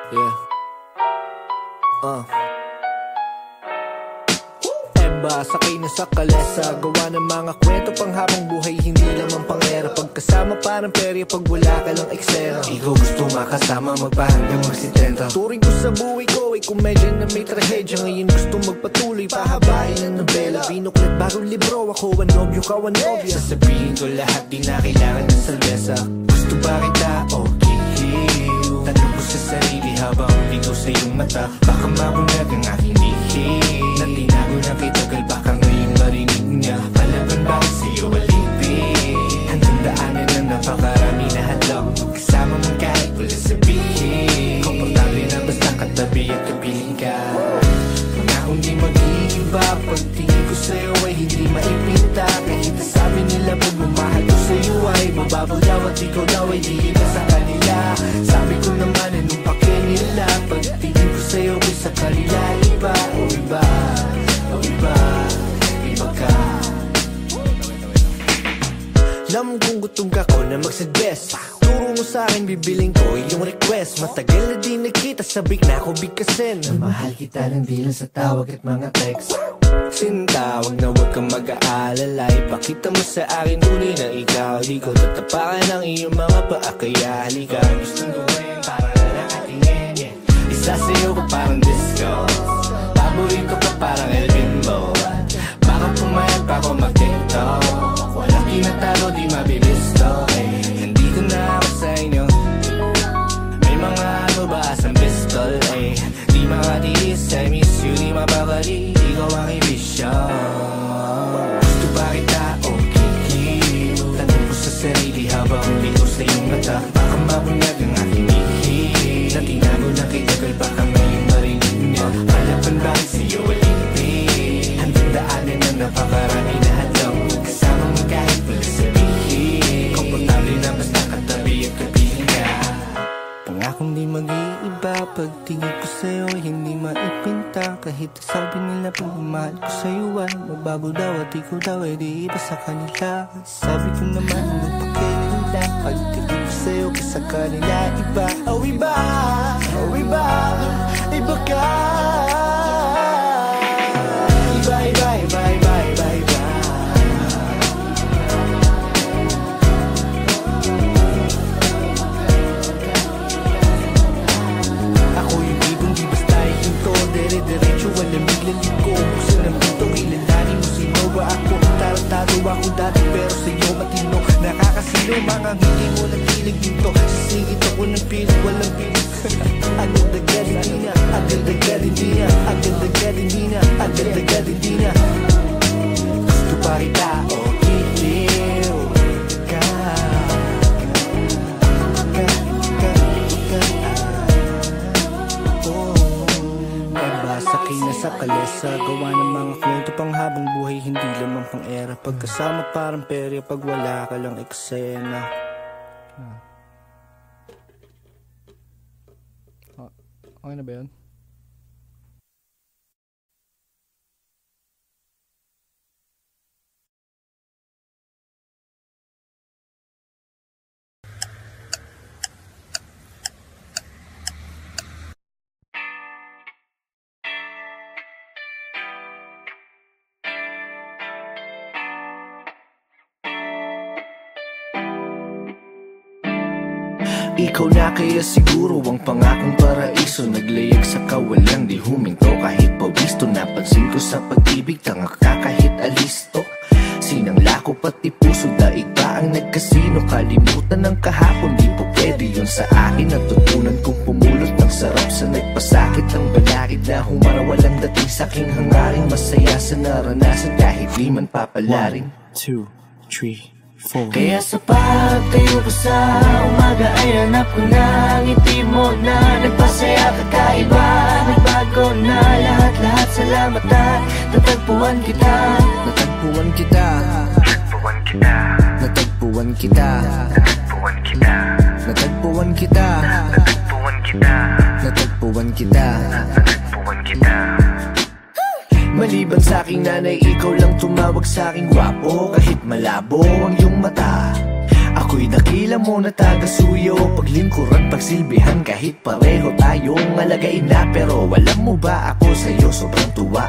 Yeah. Eba, sakay na sa kalesa. Gawa ng mga kwento pang habang buhay, hindi lamang pangera. Pagkasama parang perya, pag wala ka lang eksena. Ikaw gusto makasama, magpahanggang magsitenta. Turing ko sa buhay ko ay komedya na may trahedya. Ngayon gusto magpatuloy, pahabain ang nobela. Binuklat bagong libro, ako ang nobyo, ka ang nobya. Sasabihin ko lahat, di na kailangan ng salbesa. Gusto ba kita? Okay. Tanong ko sa sarili habang ligaw sa iyong mata. Baka mabulag ang aking lihim na tinago na kay tagal, baka ngayon marinig niya. Palaban bakit sa'yo alipin? Hanggang daanan na napakarami na hadlang. Kasama mo kahit wala sabihin. Komportable na basta katabi at kapiling ka. Pangakong di mag-iiba, pagtingin ko sa'yo ay hindi maipinta. Kahit sabi nila pagmamahal ko sa'yo ay mababaw daw at ikaw daw ay di iba sa kanila. Sabi ko naman anong pake nila, pagtingin ko sa'yo ay sa kanila iba. O iba, o iba, iba ka. Alam kong gutom ka ko na magsuggest. Turo mo sa'kin, bibiling ko yung request. Matagal na di nagkita, sabik na ako bigkasin. Mahal kita lang di lang sa tawag at mga text. Sintawag na huwag kang mag-aalala. Ipakita mo sa akin uli na ikaw di ko tatapakan ang iyong mga paa. Kaya halika, gustong gawin para na nakatingin, yeah. Isa sa'yo ko parang disco, paborito ka parang Elvin mo. Baka pumayag pa ako mag-tiktok. Walang tinatalo, di mabibisto, eh. Nandito na ako sa inyo. May mga ano ba asang pistol, eh. Di makatiis, I miss you, di mapakali. Ikaw ang ibisyo. Gusto ba kita? Okay. Tanong ko sa sarili habang ligaw sa iyong mata. Baka mabunyag ang aking lihim na tinago na kay tagal, baka ngayon marinig niya. Palaban bakit sa'yo alipin? Hanggang daanan na napakarami na hadlang. Kasama mo kahit wala sabihin. Komportable na basta katabi at kapiling ka. Pangakong di mag-iiba, pagtingin ko sa'yo hindi maipinta. Kahit sabi nila pagmamahal ko sa'yo ay mababaw daw at ikaw daw ay di iba sa kanila. Sabi ko naman anong pake nila, pagtingin ko sa'yo sa kanila iba. Oh iba, oh iba, iba ka. Iba, iba, iba, iba, iba, iba. Ako yung ibang di basta ikinto, dere-derecho, walang biglang ko. Buksan ang pinto, kilalanin mo sino ba ako. Tarantado ako dati pero sa'yo matino. Nakakasilo, mga hindi mo nagkilig dito. Sisingit ako ng pilit, walang pilit. Agad-agad hindi na, agad-agad hindi na, agad-agad hindi na, agad-agad hindi na. Gusto pa kita, okay, kill ka. Sakay na sa kalesa, gawa ng mga kwento pang habang buhay, hindi lamang pang era. Pagkasama parang perya, pag wala ka lang eksena. Okay na ba yun? Ikaw na kaya siguro ang pangakong paraiso. Naglayag sa kawalan, di huminto kahit pawisto. Napansin ko sa pag-ibig, tanga ka kahit alisto. Sinangla ko pati puso, daig ba ang nagkasino? Kalimutan ng kahapon, di po pwede yun sa akin. Natutunan kong pumulot ng sarap sa nagpasakit. Ang balakid na humara, walang dating saking hangaring. Masaya sa naranasan kahit di man papalaring. 1, 2, 3, 4. Kaya sa pagtayo ko sa umaga ay hanap ko na ang ngiti mo na nagpasaya kakaiba. Nagbago na lahat-lahat, salamat at natagpuan kita. Natagpuan kita, natagpuan kita, natagpuan kita, natagpuan kita, natagpuan kita, natagpuan kita, natagpuan kita, natagpuan kita. Maliban sa aking nanay, ikaw lang tumawag sa aking gwapo. Kahit malabo ang iyong mata, ako Ako'y dakila mo na taga-suyo, paglingkuran, pagsilbihan, kahit pareho tayong alagain na. Pero alam mo ba ako sa'yo sobrang tuwa.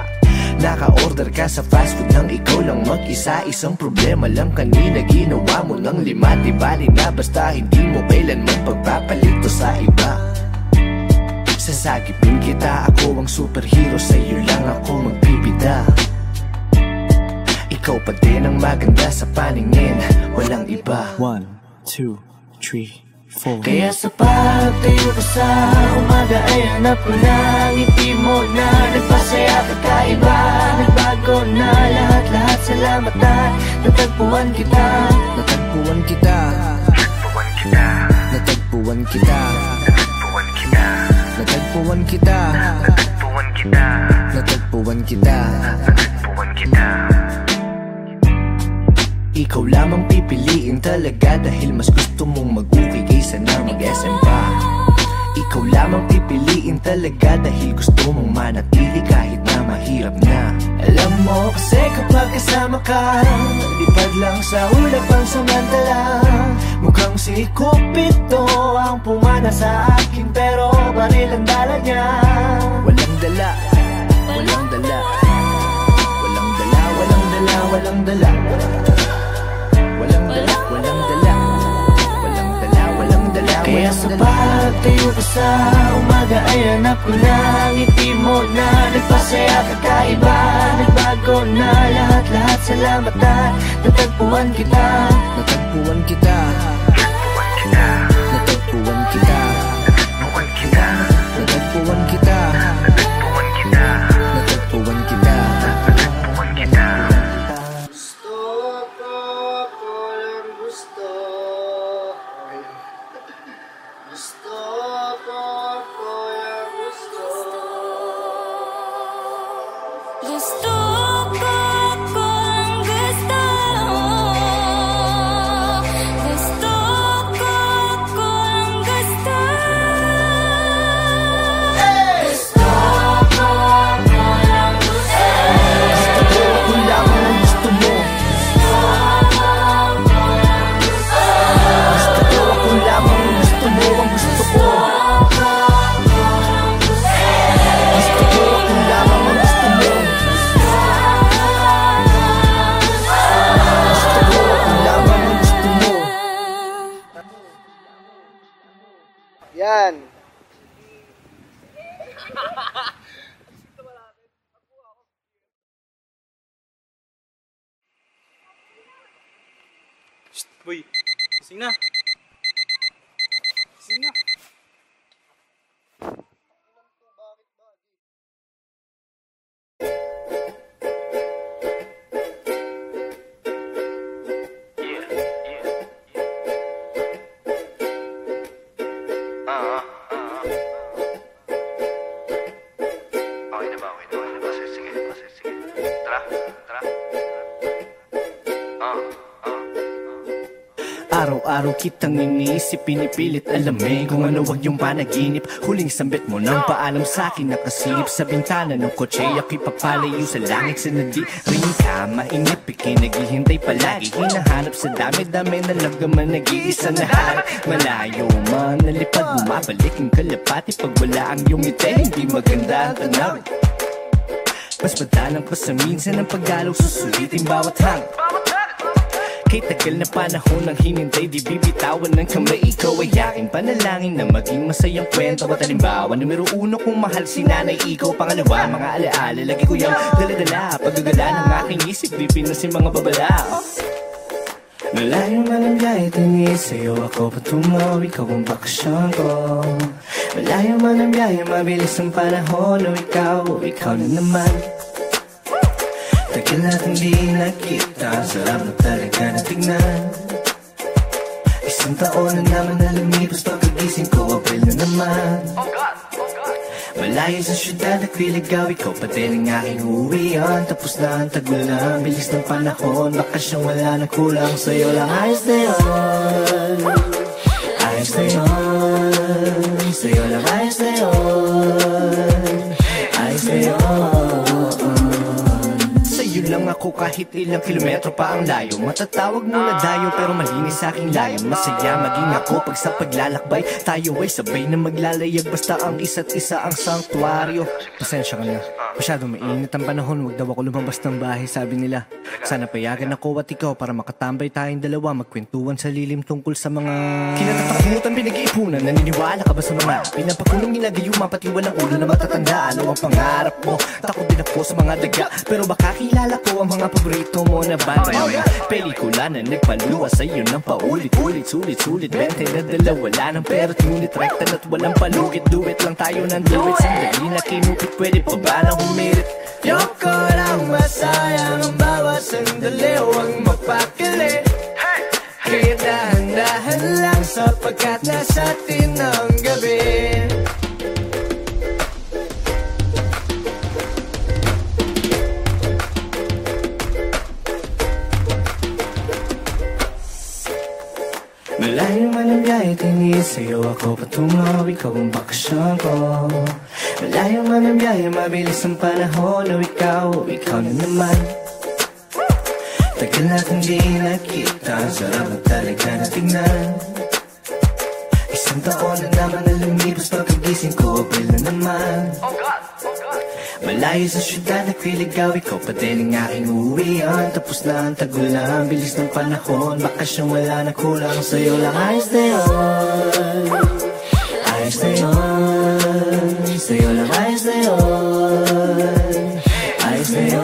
Naka-order ka sa fast food nang ikaw lang mag-isa. Isang problema lang kanina, ginawa mo ng 5. Di bali na basta hindi mo kailanman pagpapalito sa iba. Sasagipin kita, ako ang superhero, sa'yo lang ako magbibida. Ikaw pa din ang maganda sa paningin, walang iba. 1, 2, 3, 4. Kaya sa pagtayo ko sa umaga ay hanap ko na ngiti mo na nagpasaya kakaiba. Nagbago na lahat-lahat, salamat na natagpuan kita. Natagpuan kita. Natagpuan kita. Natagpuan kita. Natagpuan kita. Natagpuan kita. Natagpuan kita. Natagpuan kita. Natagpuan kita. Ikaw lamang pipiliin talaga dahil mas gusto mong mag-uwi kaysa na mag-SM pa. Ikaw lamang pipiliin talaga dahil gusto mong manatili kahit na mahirap na. Alam mo kasi kapag kasama ka, lipad lang sa ulap ang samantala. Mukhang si Cupido ang pumana sa akin, pero baril ang dala niya. Walang dala, walang dala. Walang dala, walang dala, walang dala. Walang dala, walang dala. Walang dala, walang dala. Kaya sa pagtayo ko sa umaga ay hanap ko na ngiti mo na nagpasaya kakaiba. Nagbago na lahat-lahat, salamat na natagpuan kita. Natagpuan kita. Natagpuan kita. Natagpuan kita. Natagpuan kita. Natagpuan kita. Natagpuan kita. Natagpuan kita. Natagpuan kita. Yan. Shh, boy. Gising na. Gising na. Araw-araw kitang iniisip, pinipilit alamin kung ano wag yung panaginip. Huling sambit mo nang paalam sa'kin, nakasilip sa bintana ng kotse. Ako'y papalayo sa langit, sa nadi rin ka mainip, ikinaghihintay palagi. Hinahanap sa dami-dami na lagaman, nag-iisa na harap. Malayo man, nalipad mo, mabalik ang kalapati. Pag wala ang iyong ngiti, hindi maganda ang tanaw. Mas madalang pa sa minsan ang paggalaw, susulitin bawat hang. Kay tagal na panahon ng hinintay, di bibitawan ng kamay. Ikaw ay aking panalangin na maging masayang kwento. At halimbawa, numero 1 kung mahal si nanay, ikaw pangalawa. Mga alaala, lagi ko yung dala-dala. Paggagala ng aking isip, di pinasin mga babala. Malayo man ang biyahe, tingin sa'yo ako patungo. Ikaw ang bakasyon ko. Malayo man ang biyahe, mabilis ang panahon. O ikaw na naman. Tagal natin di nakita, sarap na talaga na tignan. Isang taon na naman na lumipas, pagkagising ko, April na naman. Malayo sa syudad, nagliligaw, ikaw pa din ang aking uwian. Tapos na ang tagulan, bilis ng panahon, bakasyong wala na kulang. Sa'yo lang ayos na yun, ayos na yun. Sa'yo lang ayos na yun, ayos na yun. Lang ako kahit ilang kilometro pa ang layo. Matatawag mo na dayo pero malinis sa aking layo. Masaya maging ako pag sa paglalakbay tayo ay sabay na maglalayag. Basta ang isa't isa ang sanktuaryo. Pasensya ka na, masyadong mainit ang panahon. Huwag daw ako lumabas ng bahay, sabi nila. Sana payagan ako at ikaw para makatambay tayong dalawa, magkwentuhan sa lilim tungkol sa mga kinatatakutan, pinag-iipunan. Naniniwala ka ba sa mga pinapakulong ginagayuma, pati walang ulo na matatanda? Ano ang pangarap mo? Takot din ako sa mga daga, pero baka kilala ko ang mga paborito mo na banda. Pelikula na nagpaluwa sa'yo ng paulit-ulit, sulit-sulit 20 na dala, wala ng pera't ngunit rekta na't walang palugit. Duet lang tayo ng duet, sandali na kinupit, pwede pa ba na humirit? Yoko lang masayang ang bawat sandali, huwag mapakali. Kaya dahan-dahan lang sapagkat nasa atin ang gabi. Malayo man ang biyahe, tingin sa'yo ako patungo, ikaw ang bakasyon ko. Malayo man ang biyahe, mabilis ang panahon, o ikaw na naman. Tagal natin di nakita, ang sarap na talaga na tingnan. Isang taon na naman na lumipas, pagkagising ko, April na naman. Malayo sa syudad, nagliligaw, ikaw pa din ang aking uuwian. Tapos na ang tagulan, bilis ng panahon, bakasyon wala na kulang, sa'yo lang ayos na yun. Ayos na yun, sa'yo lang ayos na yun. Ayos na yun.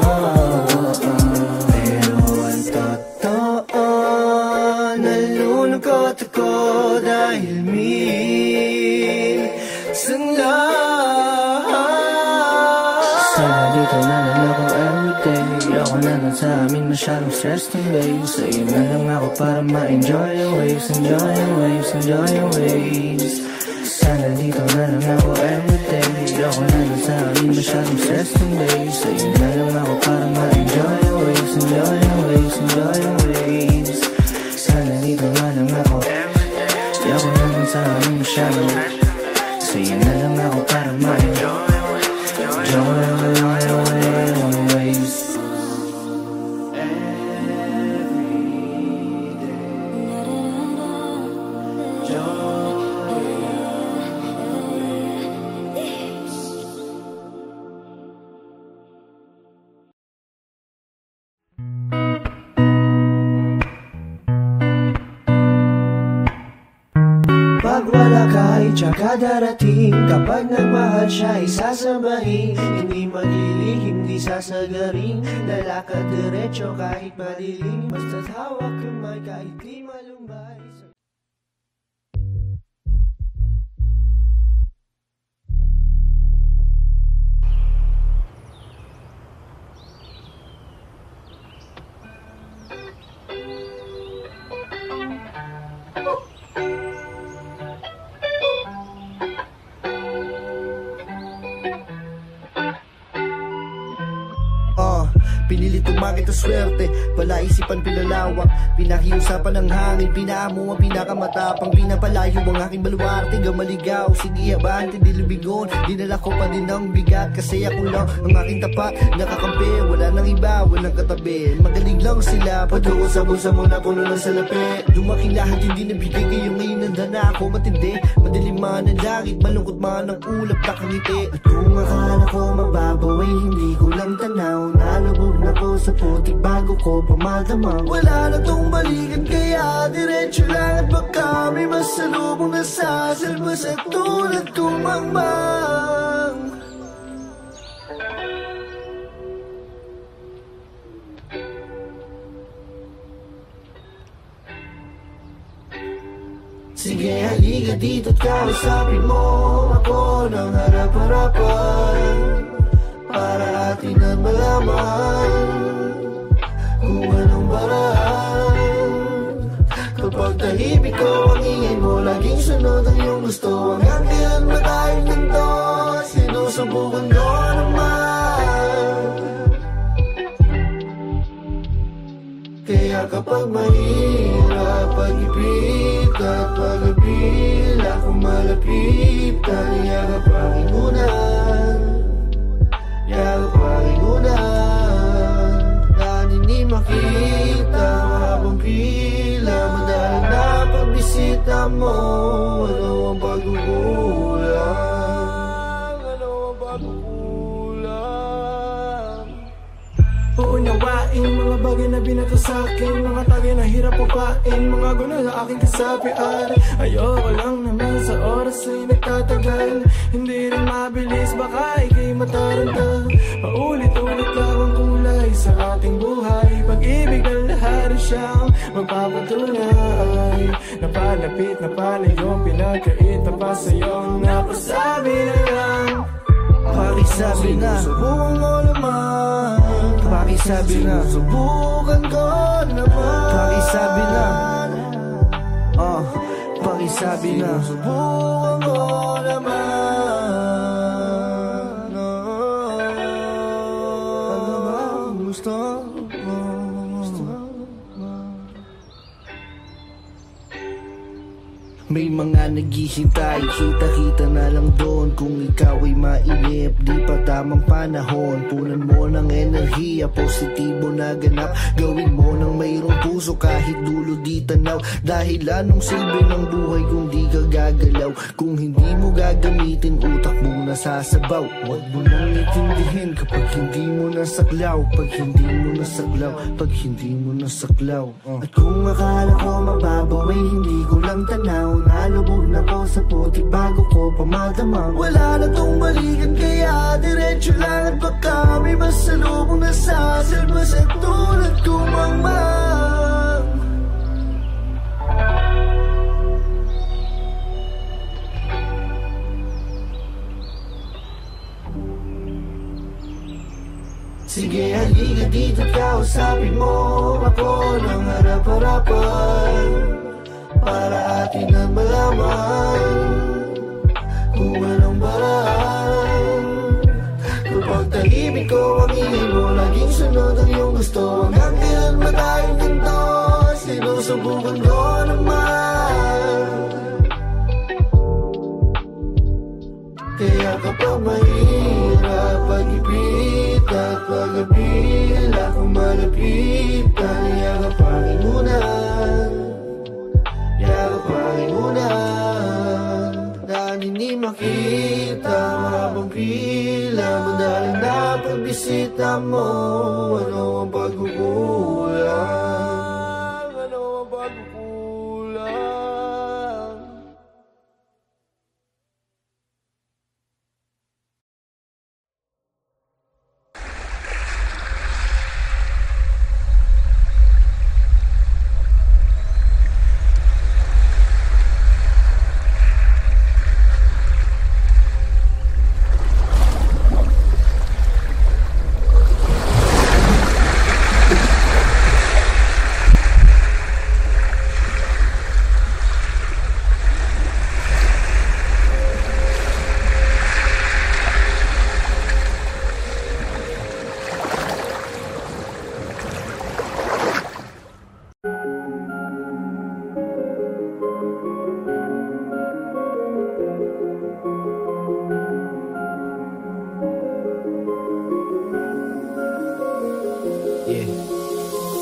Pero ang totoo, nalulungkot ako dahil minsan lang. Sana dito na lang ako everyday. Ako na lang sa amin, masyadong stress ng waves. Sa'yo na lang ako para ma-enjoy yung waves. Enjoy yung waves, enjoy yung waves. Sana dito na lang ako everyday. Ako na lang sa amin, masyadong stress ng waves. Sa'yo na lang ako para ma-enjoy yung waves. Enjoy yung waves, enjoy yung waves. Sana dito na lang ako everyday. Ako na lang sa amin, masyadong. Sa'yo na lang ako para ma-enjoy. Pag wala ka ay tsaka darating. Kapag nagmahal siya ay sasambahin. Hindi malilihim, di sasagarin. Lalakad diretso kahit madilim. Basta't hawak kamay kahit di malumbay. Pinilit umagit ang swerte, palaisipan pinalawak. Pinakiusapan ng hangin, pinaamo ang pinakamatapang. Pinapalayo ang aking baluarte, gamaligaw. Sige abante, di lubigon. Dinala ko pa din ang bigat, kasi ako lang ang aking tapat. Nakakampi, wala nang iba, walang katabi. Magaling lang sila, patuko sa bulsa mo na puno ng salapi. Lumaki lahat, hindi nabigay kayo ngayon. Nanda na ako matindi, madilim man ang langit, malungkot man ang ulap, nakangiti. At kung akala ko mababaw ay hindi ko lang tanaw. Nalubog na ko sa putik bago ko pumadamang. Wala na tong balikan kaya diretso lang. At baka may masalubong na sasalbas at tulad kong mangmang. Sige halika dito't kausapin mo ako ng harap-harapan, para atin ang malaman kung anong paraan. Kapag tahimik ko ang ingay mo, laging sunod ang iyong gusto. Hanggang kailan ba tayong ganito? Sinusubukan ko naman. Kaya kapag mahirap pag-ibig at pag-abil, ako malapit, taliyagap ang ingunan. Yakap ang ingunan. makita, habang pila, madalang na pagbisita mo. Ano ang pagkukulang? Ano ang pagkukulang? Uunawain mga bagay na binato sa'kin, mga tagay na hirap upain, mga guna na aking kasapian. Ayoko lang naman sa oras ay nagtatagal, hindi rin mabilis, baka ika'y mataranta. Paulit-ulit lang ang kulay sa ating buhay, pag-ibig ang lahat rin siyang magpapatunay. Napalapit na palayo, pinagkaita pa sa'yo, napasabi na lang. Pakisabi na, subukan mo naman. Pakisabi na, subukan ko naman. Pakisabi na, pakisabi na, subukan ko naman. Ano ba gusto mo? May mga naghihintay, kita-kita na lang doon. Kung ikaw ay mainip, di pa tamang panahon. Punan mo ng enerhiya, positibo na ganap. Gawin mo ng mayroong puso kahit dulo di tanaw. Dahil anong silbi ng buhay kung di ka gagalaw? Kung hindi mo gagamitin, utak mong nasasabaw. Huwag mo nang itindihin kapag hindi mo nasaklaw. Pag hindi mo nasaklaw, pag hindi mo nasaklaw. At kung akala ko mababaw ay hindi ko lang tanaw. Nalubog na ko sa puti bago ko pamadamang. Wala na tong balikan kaya diretso lang. At baka may masalubong na sasalbas at tulad ko mangmang. Sige, halika dito at kausapin mo ako ng harap-harapan, para atin na malaman kung anong paraan. Kapag tahimik ko ang ingay mo, laging sunod ang iyong gusto. Hanggang kailan ba tayong ganito? Sinusubukan ko naman. Kaya kapag mahirap pag-ibig at pag-abila, kung malapitan, yakapangin muna. Yakapangin muna. Dahil hindi makita, habang pila, madalang na pagbisita mo. Ano ang pagkukulang? Ano ang pagkukulang?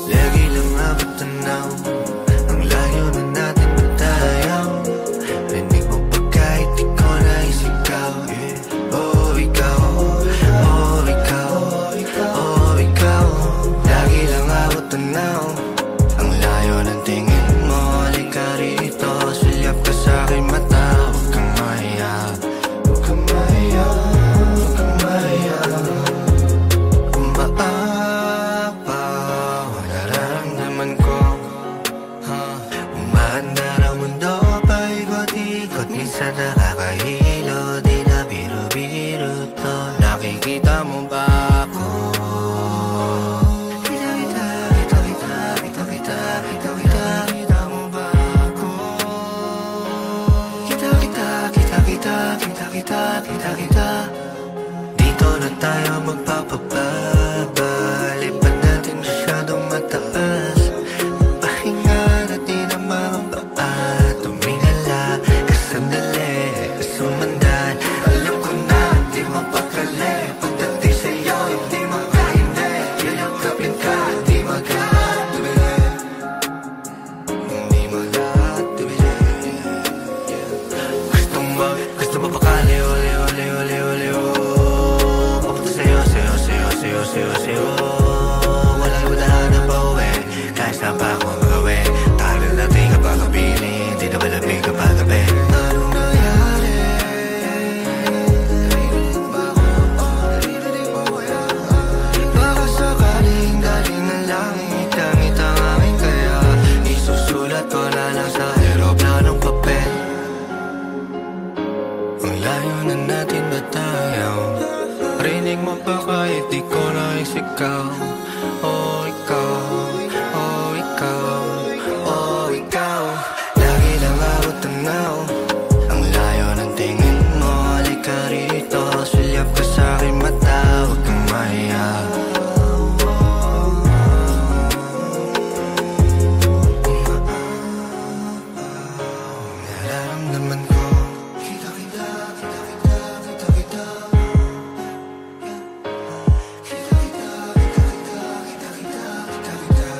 Lagi lang mapatanaw ang layo na natin matayaw. Rinig mo pa kahit di ko naisigaw. Oh, ikaw, oh, ikaw, oh, ikaw. Lagi lang mapatanaw ang layo ng tingin mo. Halika rito, sulyap ka sa'king mata. Huwag kang mahiya, huwag kang mahiya, huwag kang mahiya. ikaw, oh ikaw, oh ikaw, oh ikaw. Lagi lang ako tanaw, ang layo ng tingin mo. Halika rito, sulyap ka sa'king mata, huwag kang mahiya. Nararamdaman ko kita, kita, kita, kita, kita, kita. Kita, kita, kita, kita, kita, kita, kita.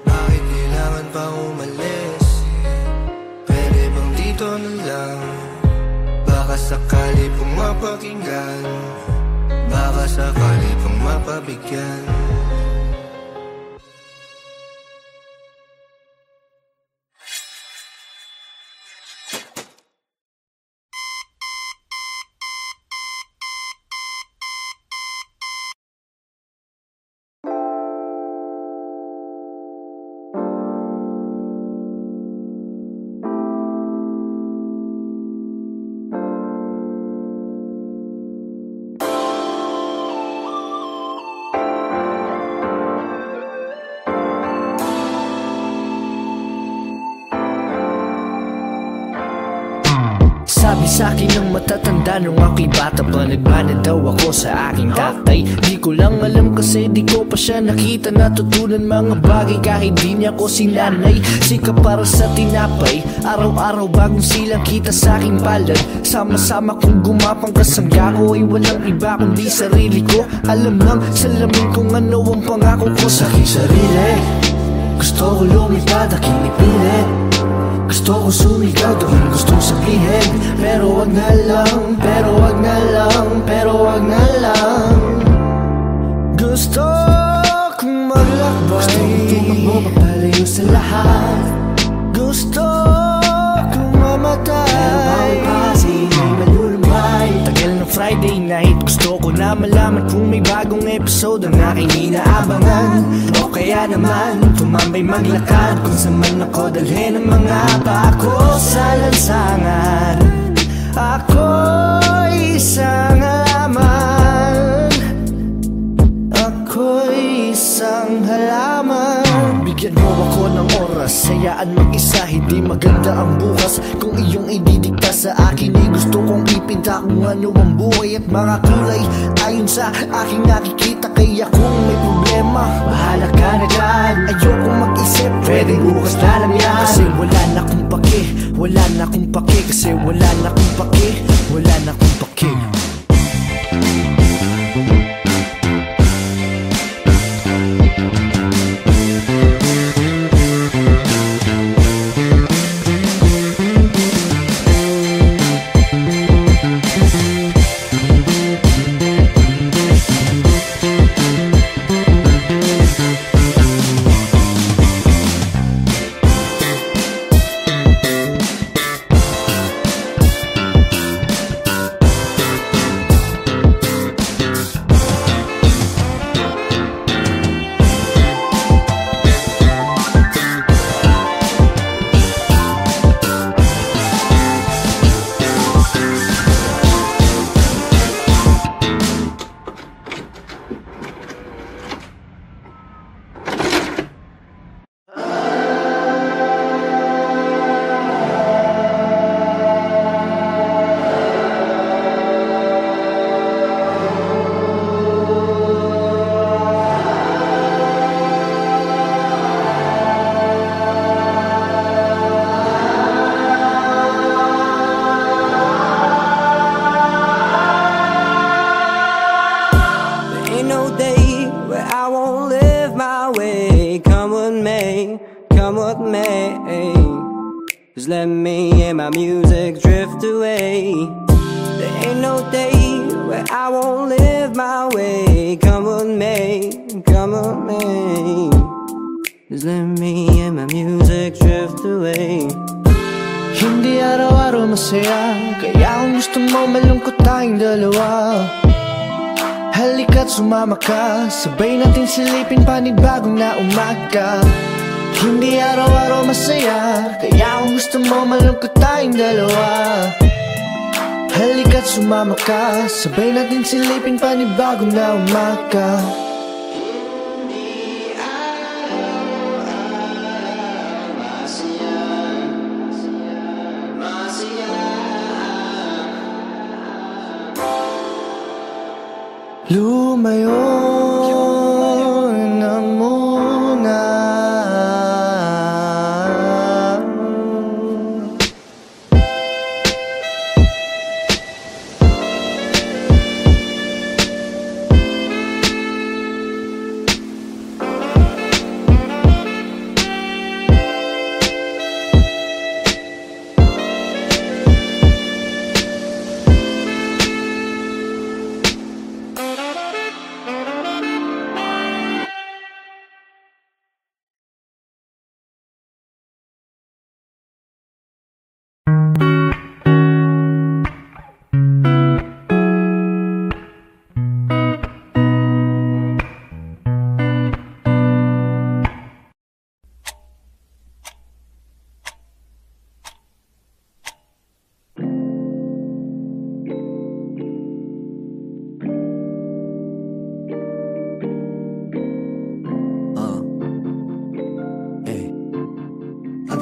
Bakit kailangan pa umalis? Pwede bang dito na lang? Baka sakali pong mapakinggan, baka sakali pong mapabigyan. Sabi sa'kin ng matatanda nung ako'y bata pa, nagmana daw ako sa aking tatay. Di ko lang alam kasi di ko pa siya nakita, natutunan mga bagay kahit di niya ko sinanay. Sika para sa tinapay, araw-araw bagong silang kita sa'king palad. Sama-sama kong gumapang kasangga ko ay walang iba kundi sarili ko. Alam ng salamin kung ano ang pangako ko sa aking sarili. Gusto ko lumipad, aking ipilit. Gusto ko sumigaw, doon gustong sabihin. Pero wag na lang, pero wag na lang, pero wag na lang. Gusto kong maglakbay, gusto kong tumakbo papalayo sa lahat. Gusto kong mamatay, pero bawal pa kasi may malulumay. Tagal ng Friday night, gusto ko na malaman kung may bagong episode ang aking inaabangan. O kaya naman, tumambay maglakad kung saan man ako dalhin ang mga pa ko sa lansangan. Ako'y isang halaman, ako'y isang halaman. Bigyan mo ako ng oras, sayaan mag-isa, hindi maganda ang bukas. Kung iyong ididikta sa akin ay gusto kong ipinta kung ano ang buhay at mga kulay ayon sa aking nakikita. Kaya kung may problema, bahala ka na dyan. Ayokong mag-isip, pwede bukas na lang yan. Kasi wala na akong pake, wala na akong pake. Kasi wala na akong pake, wala na akong pake. Just let me and my music drift away. There ain't no day where I won't live my way. Come with me, come with me. Just let me and my music drift away. Hindi araw-araw masaya, kaya kung gusto mo malungkot tayong dalawa. Halika't sumama ka, sabay natin silipin panibagong na umaga. Hindi araw-araw masaya, kaya kung gusto mo malungkot tayong dalawa. Halika't sumama ka, sabay natin silipin panibagong na umaga. lumayo na muna.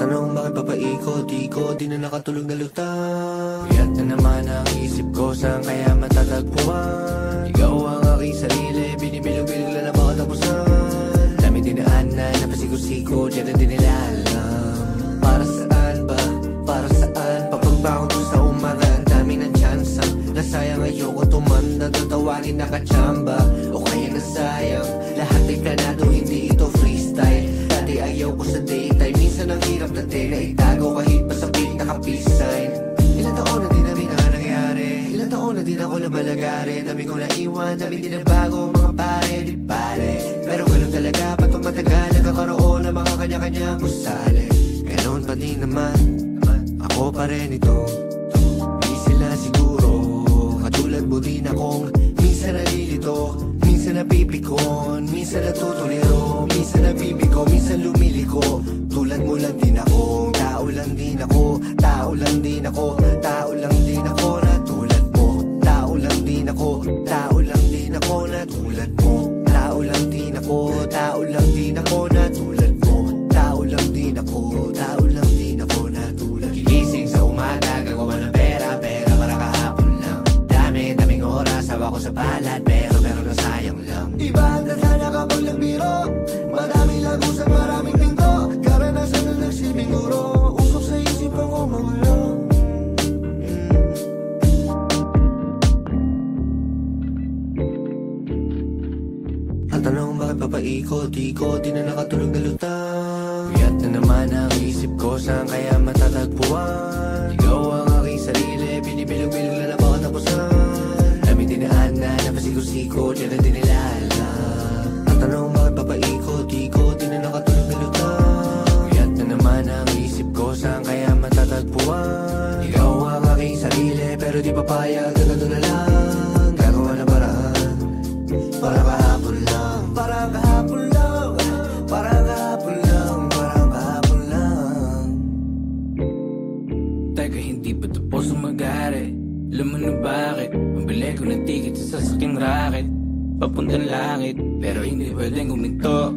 Tanong bakit papaikot-ikot, di na nakatulog na lutang. Puyat na naman ang isip ko, saan kaya matatagpuan? Ikaw ang aking sarili, binibilog-bilog lang na makatapusan. Dami dinaanan, napasigo-sigo, dyan na din nila alam. Para saan ba? Para saan? Papagbaon ko sa umaga, ang dami ng tsansa. Nasayang ayoko tumanda, tatawagin nakachamba. O kaya nasayang, lahat ay planado, hindi ito freestyle. Dati ayaw ko sa daytime, minsan ang hirap dati na itago kahit pa sa beat naka-peace sign. Ilang taon na din namin ang nangyari, ilang taon na din ako nabalagari. Dami kong naiwan, dami din na bago mga pare, di pare. Pero ganun talaga, patong matagal, nagkakaroon ng mga kanya-kanyang gusali. Ganon pa din naman, ako pa rin ito. Di sila siguro, katulad mo din akong minsan nalilito, minsan napipikon, minsan natutuliro, minsan nabibigo, minsan lumiliko. Tulad mo lang din ako, tao lang din ako, tao lang din ako, tao lang din ako na tulad mo. Tao lang din ako, tao lang din ako na tulad mo. Tao lang din ako, tao lang din ako na tulad mo. Tao lang din ako, tao lang din ako na tulad. Gigising sa umaga, gagawa ng pera para kahapon lang. Daming oras, hawa ko sa palad, pero nasayang lang. Iba ang tadhana kapag nagbiro, madami lagusan, maraming pinto. Karanasan na nagsilbing guro, usok sa isipan ko magulo. Ang tanong bakit papaikot-ikot, di na nakatulog na lutang. Puyat na naman ang isip ko, saan kaya matatagpuan? Ikaw ang aking sarili, binibilog-bilog lang na makatapusan. Dami dinaanan, napasigo-sigo, dyan na din nila alam. Ang tanong bakit papaikot-ikot, di na nakatulog na lutang. Puyat na naman ang isip ko, saan kaya matatagpuan? Ikaw ang aking sarili, pero di papayag, ganito na lang. Gagawa na paraan, para kahapon lang. Para kahapon lang, para kahapon lang, para kahapon lang. Teka, hindi ba tapos ang mag-aari? Alam mo na bakit? Mabili ko ng ticket sa sasaking racket, papuntang langit, pero hindi pwedeng guminto.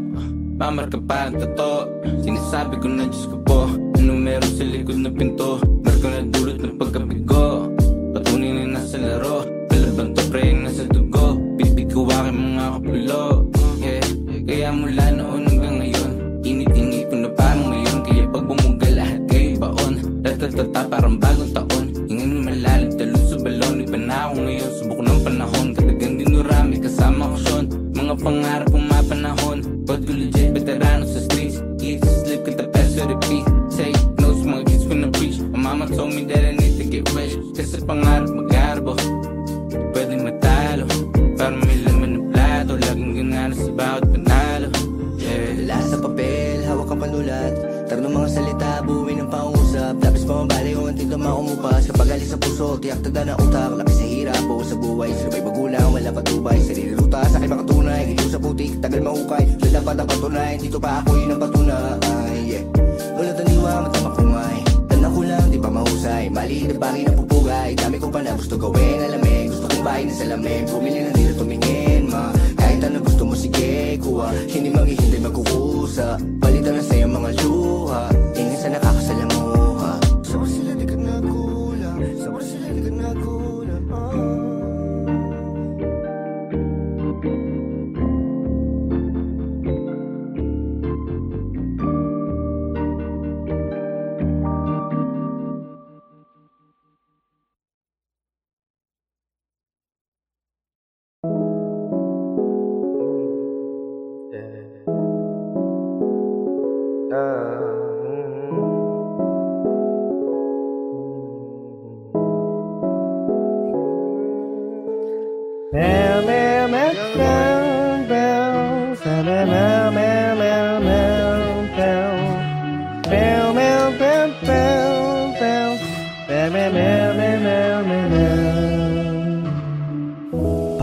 Pamarka parang totoo, sinasabi ko na Diyos ko po. Ano meron sa likod na pinto? Marka na dulot ng pagkabigo, patunin na nasa laro. Palaban to pre, nasa dugo, bibig ko aking mga kapulo. Yeah, kaya mula noon hanggang ngayon, init-init ko na parang ngayon. Kaya pag bumuga lahat kayo baon, tatatata parang bagong taon. Hingin malalim, talon sa balon, iba na ako ngayon. Subok ng panahon, katagang dinurami, kasama ko Sean. Mga pangarap kong mapanahon, pag ko legit, veterano sa streets. Eat, sleep, kita peso, repeat. Say no sa mga kids ko na preach. My mama told me that I need to get rich, kasi pangarap mag-arbo, pwede matalo, para may laman ng plato. Laging ganana sa bawat panalo. Wala sa papel, hawak ang panulat. Tarno mga salita, buuin ng pangusap. Lapis pa mabali kung anting tama umupas. Kapag alis sa puso, tiyak tagda na utak. Laki sa hirap, buo sa buhay. Silabay magulang, wala patubay. Sarili ruta, sa akin makatunay. Ito sa putik, tagal mahukay. Wala pa ang patunay, dito pa ako yun ang patunay. Yeah. Wala taniwa, matama kumay. Tanda ko lang, di pa mahusay. Mali na bagay na pupugay. Dami ko pa na gusto gawin, alamig. Gusto kong bahay na salamin. Pumili na dito tumingin, ma. Kahit ano gusto mo, sige, kuha. Hindi maghihintay magkukusa. Palitan na sa'yo mga luha. Ingin sa nakakasalamuha. Sabar sila di ka nagulang, sabar sila di ka nagulang.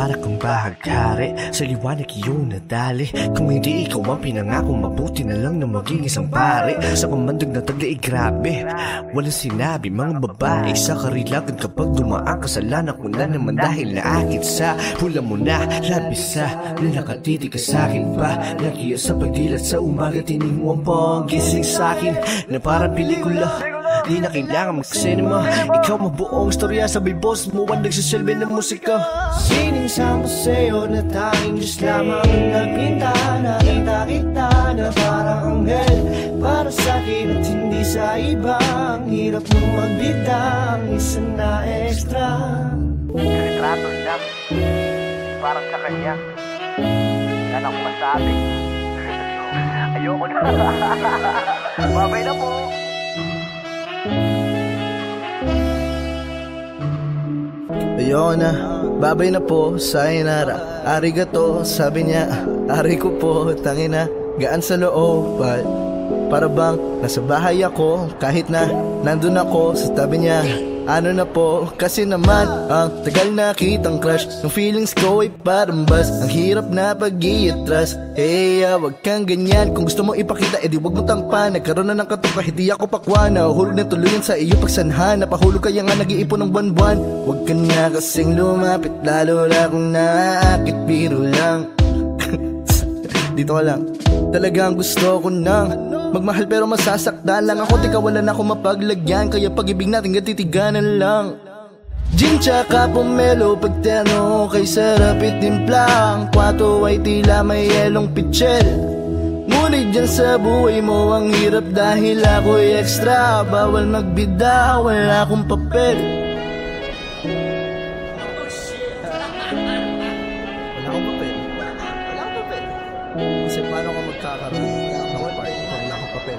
Para kang bahaghari, sa liwanag iyong nadali. Kung hindi ikaw ang pinangako, mabuti na lang na maging isang pare. Sa kamandag na taglay, grabe, walang sinabi mga babae sa karilagan. Kapag dumaan kasalanan ko na naman dahil naakit sa hula mo na labis sa na nakatitig ka sa'kin pa. Nagiya sa pagdilat sa umaga, tining mo ang panggising sa'kin na parang pelikula. Di na kailangan mag-cinema, ikaw mabuong istorya. Sabay boss mo ang nagsisilbi ng musika. Siningsama sa'yo na tanging Diyos lamang nagpinta. Nakita kita na parang anghel para sa'kin at hindi sa iba. Ang hirap mong magbita, ang isa na extra. Retrato lang, parang sa kanya. Yan ang masabi. Ayoko na. Babay na po. Ayoko na, babay na po, sayonara. Arigato, sabi niya, ari ko po, tangina, gaan sa loob. Para bang nasa bahay ako, kahit na nandun ako sa tabi niya. Ano na po, kasi naman ang tagal na kitang crush. Yung feelings ko ay parang bus, ang hirap na pag-i-atras. Wag kang ganyan, kung gusto mo ipakita, edi wag mo tangpan. Nagkaroon na ng katupa, hindi ako pakwa. Nahuhulog na tuluyan sa iyo pagsanhan. Napahulog kaya nga nag-iipon ng buwan-buwan. Wag ka na kasing lumapit, lalo na kung naakit, biro lang. Dito ka lang. Talagang gusto ko nang magmahal pero masasaktan lang ako. Teka wala na akong mapaglagyan, kaya pag-ibig natin gatitiganan lang. Gin tsaka pomelo, pagterno kay sarap itimplang. Kwato ay tila may yelong pitchel. Ngunit dyan sa buhay mo ang hirap dahil ako'y extra. Bawal magbida, wala akong papel. Kasi paano ka magkakaroon ng part kung wala akong papel?